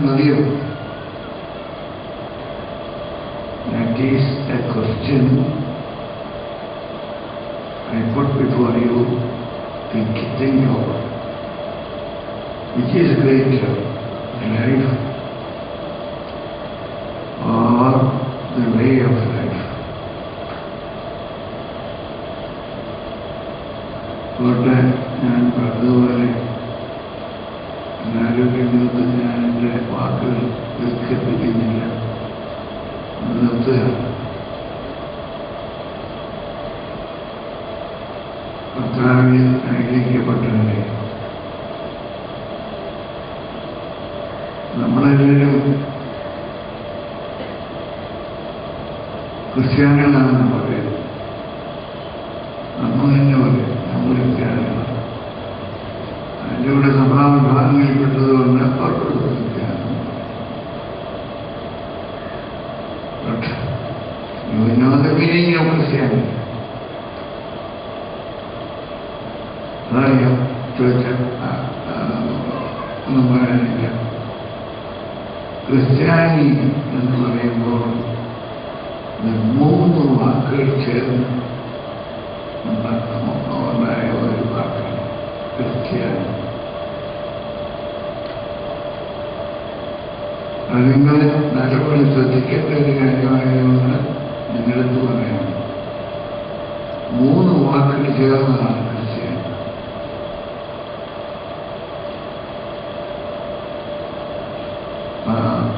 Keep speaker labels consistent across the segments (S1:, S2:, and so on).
S1: മതിയോ? That is a question I put before you to think of. Which is greater, life or the way of life? അതുകൊണ്ട് ഞാൻ പറഞ്ഞതുപോലെ ആരോഗ്യങ്ങൾക്ക് ഞാൻ എൻ്റെ വാക്കുകൾ ദീർഘിപ്പിക്കുന്നില്ല, നിർത്തുകയാണ്. കർത്താവിൽ അനുഗ്രഹിക്കപ്പെട്ടവരെ, നമ്മളെല്ലാവരും ക്രിസ്ത്യാനികളാണെന്ന് പറയും. നമ്മൾ തന്നെ പറയും നമ്മൾ ക്രിസ്ത്യാനികളാണ്. അതിൻ്റെ കൂടെ സഭാവിഭാഗങ്ങളിൽപ്പെട്ടതുകൊണ്ട് അവർക്ക് ക്രിസ്ത്യാനി. But you know the meaning of Christianity. അതാണ് ഞാൻ ചോദിച്ച ഒന്നും പറയാനില്ല. ക്രിസ്ത്യാനി എന്ന് പറയുമ്പോൾ മൂന്ന് വാക്കുകൾ ചേർന്ന് ഉണ്ടായ ഒരു വാക്കാണ് ക്രിസ്ത്യാനി. അത് നിങ്ങൾ നല്ലപോലെ ശ്രദ്ധിക്കേണ്ട ഒരു കാര്യമായതുകൊണ്ട് നിങ്ങളെന്ത് പറയണം. മൂന്ന് വാക്കുകൾ ചേർന്നതാണ് ക്രിസ്ത്യാനി.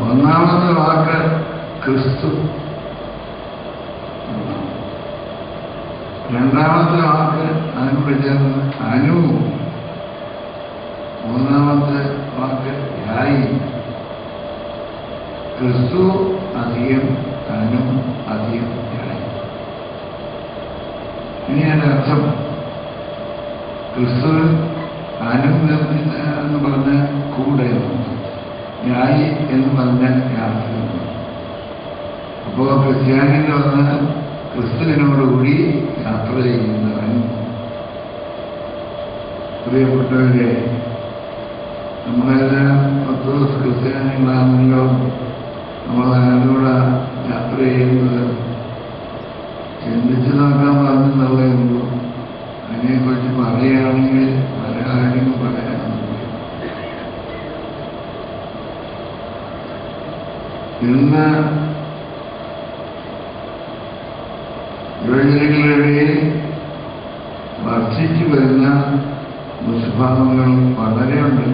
S1: ഒന്നാമത്തെ വാക്ക് ക്രിസ്തു, രണ്ടാമത്തെ വാക്ക് അതിനോട് ചേർന്ന് അനു, മൂന്നാമത്തെ വാക്ക് യായി. ക്രിസ്തു അധികം അനു അധികം യായി. ഇനി അതിൻ്റെ അർത്ഥം ക്രിസ്തു അനു എന്ന് പറഞ്ഞ കൂടെ, യായി എന്ന് പറഞ്ഞാൽ യാത്ര. അപ്പോൾ ക്രിസ്ത്യാനികൾ വന്ന് ക്രിസ്തുവിനോടുകൂടി യാത്ര ചെയ്യുന്നവൻ. പ്രിയപ്പെട്ടവരെ, നമ്മളെല്ലാം 10 ദിവസം ക്രിസ്ത്യാനികളാണല്ലോ. നമ്മൾ അതിലൂടെ യാത്ര ചെയ്യുന്നത് ചിന്തിച്ചു നോക്കാൻ പറഞ്ഞെന്നുള്ളേ ഉള്ളൂ. അതിനെക്കുറിച്ച് പറയുകയാണെങ്കിൽ പല കാര്യങ്ങൾ പറയാനുണ്ട്. ഇന്ന് യുവജനങ്ങളുടെ വർദ്ധിച്ചു വരുന്ന ദുഷ്ഭാവങ്ങൾ വളരെയുണ്ട്.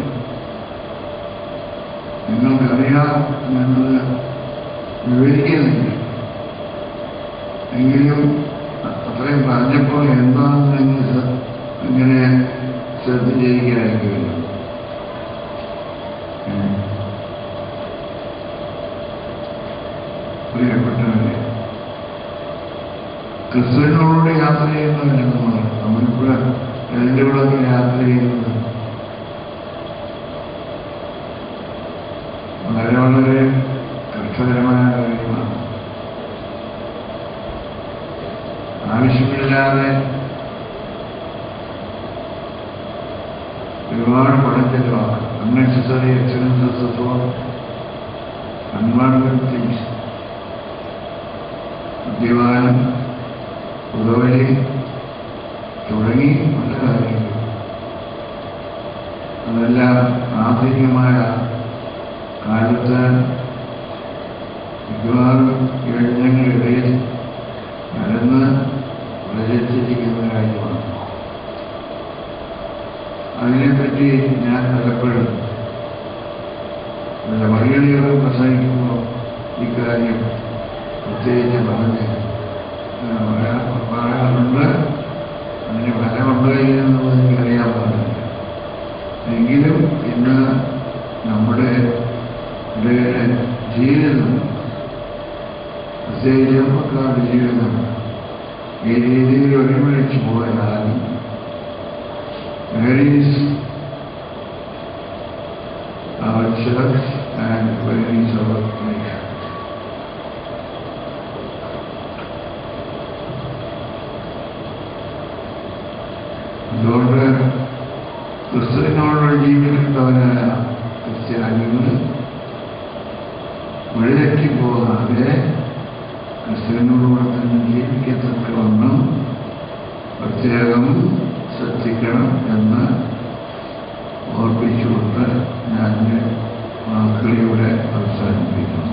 S1: നിങ്ങൾക്കറിയാം, ഞാനത് വിവരിക്കുന്നില്ല. എങ്കിലും അത്രയും പറഞ്ഞപ്പോൾ എന്താണെന്ന് നിങ്ങൾ ഇങ്ങനെ ശ്രദ്ധിച്ചിരിക്കുകയായിരിക്കുമല്ലോ. പ്രിയപ്പെട്ടവരെ, ക്രിസ്തുവിനോട് യാത്ര ചെയ്യുന്നവരാണ് നമ്മളിപ്പോൾ അതിൻ്റെ കൂടെ യാത്ര ചെയ്യുന്നത്. വളരെ വളരെ കഷ്ടകരമായ കാര്യമാണ്. ആവശ്യമില്ലാതെ ഒരുപാട് പണം ചെലവാണ്. Unnecessary expenses for unwanted things. മദ്യപാനം, പുകവലി തുടങ്ങി പല കാര്യങ്ങൾ. അതെല്ലാം ആധുനികമായ കാലത്ത് മിക്കവാറും യുവജനങ്ങളിടയിൽ നടന്ന് പ്രചരിച്ചിരിക്കുന്ന കാര്യമാണ്. അതിനെപ്പറ്റി ഞാൻ പലപ്പോഴും എൻ്റെ മലയാളികളെ പ്രസംഗിക്കുമ്പോൾ ഇക്കാര്യം പ്രത്യേകിച്ച് പറഞ്ഞ് പറയാറുണ്ട്. അതിന് ഫലമുണ്ടോ എന്നുള്ളത് എനിക്കറിയാൻ പാടില്ല. എങ്കിലും ഇന്ന് നമ്മുടെ ജീവിതം, പ്രത്യേകിച്ച് മക്കളുടെ ജീവിതം ഈ രീതിയിൽ ഒരുമിച്ച് പോയാൽ where is our church and where is our life? അതുകൊണ്ട് ക്രിസ്തുവിനോടുള്ള ജീവിക്കുന്നവരായ ക്രിസ്ത്യാനികൾ വഴിതെറ്റി പോകാതെ ക്രിസ്ത്യാനികളോട് തന്നെ ജീവിക്കത്തക്കവണ്ണം പ്രത്യേകം ശ്രദ്ധിക്കണം എന്ന് ഓർപ്പിച്ചുകൊണ്ട് ഞാൻ വാക്കുകളിലൂടെ അവസാനിപ്പിക്കുന്നു.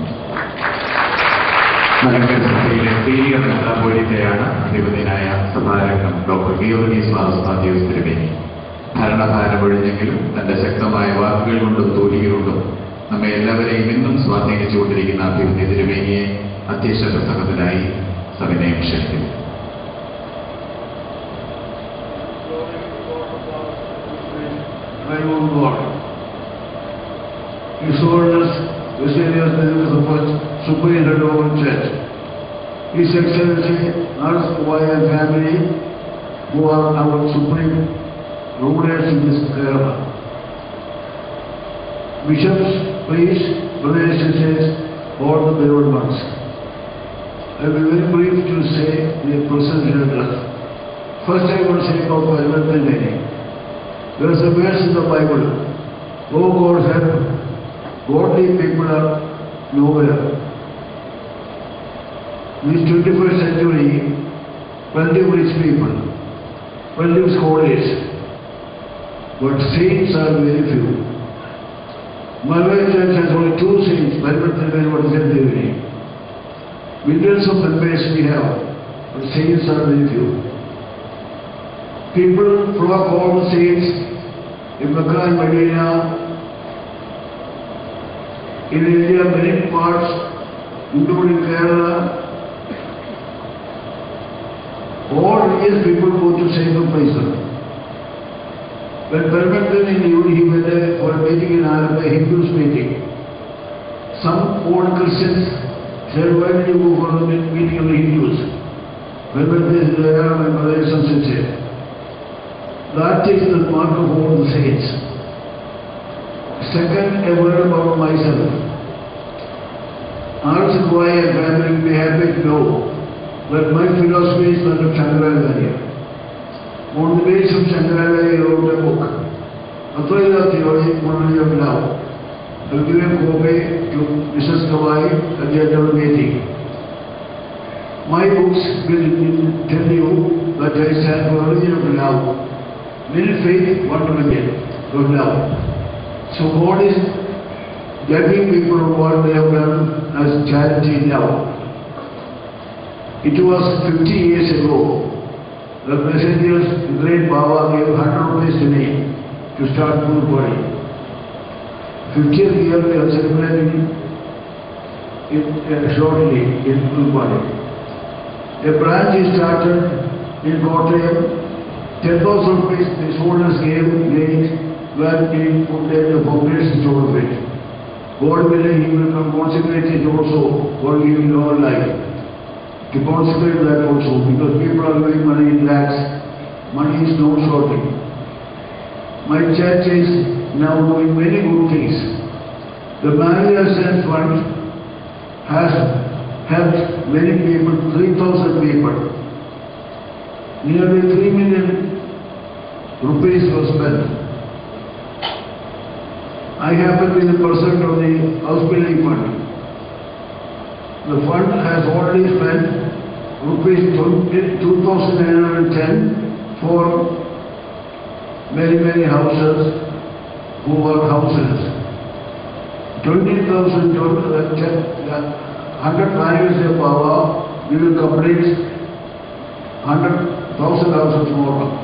S2: മലങ്കര സഭയിലെ സീനിയർ മെത്രാപ്പോലീത്തയാണ് അധിപതിനായ സഭാരംഗം ഡോക്ടർ ഗീവർഗീസ് മാത്യൂസ് തിരുമേനി. ഭരണഭാരമൊഴിഞ്ഞെങ്കിലും തന്റെ ശക്തമായ വാക്കുകൾ കൊണ്ടും തോലികളുണ്ടും നമ്മെ എല്ലാവരെയും ഇന്നും സ്വാധീനിച്ചുകൊണ്ടിരിക്കുന്ന അഭിവൃദ്ധി തിരുമേനിയെ അധ്യക്ഷ പ്രസംഗത്തിനായി സവിനയം ക്ഷണിക്കുന്നു.
S1: His Holiness Vicarious Superintendent of the Church, His Excellency Arasquire and family, who are our supreme rulers in this Kerala, bishops, priests, brothers and sisters, all the beloved ones. I will be very brief to say the present address. First, I want to say about Parliament. There is a verse in the Bible, "Oh God, help, godly people are nowhere." In this 21st century, plenty of rich people, plenty of scholars, but saints are very few. Malay Church has only 2 saints, Parliament. Millions of members we have, but saints are very few. People flock all the saints in Mecca and Medina, in India, many parts, including Kerala. All religious people go to same places. When Parliament in New, he went there for a meeting in Alabama, a Hindus meeting. Some old Christians said, "Why did you go for the meeting of the Hindus?" Parliament is there, my brothers and sisters. That is the mark of all the saints. Second, a word about myself. Arasquire and family will be happy to know that my philosophy is that of Shankaracharya. On the basis of Shankaracharya, I wrote a book, Advaita Theology, Monody of Love. I will give a copy to Mrs. Kawai at the end of the meeting. My books will tell you that I stand for religion of love. Will faith, one religion of love. So God is judging people on what they have done as charity love. It was 50 years ago that messengers, the great Baba, gave 100 rupees to me to start Guru Body. 50th year we are celebrating shortly in Guru Body. A branch is started in Kottayam. 10,000 rupees his holders gave where he put the foundation stone of it. God willing, he will consecrate it also for giving our life. To consecrate that also, because people are giving money in lakhs, money is not shorting. My church is now doing many good things. The Maria Ascent Fund has helped many people, 3,000 people. Nearly 3 million rupees were spent. I happen to be the president of the house building fund. The fund has already spent rupees 2,910 for many houses who are houses. 20,000 100 managers of power, we will complete 100,000 houses more.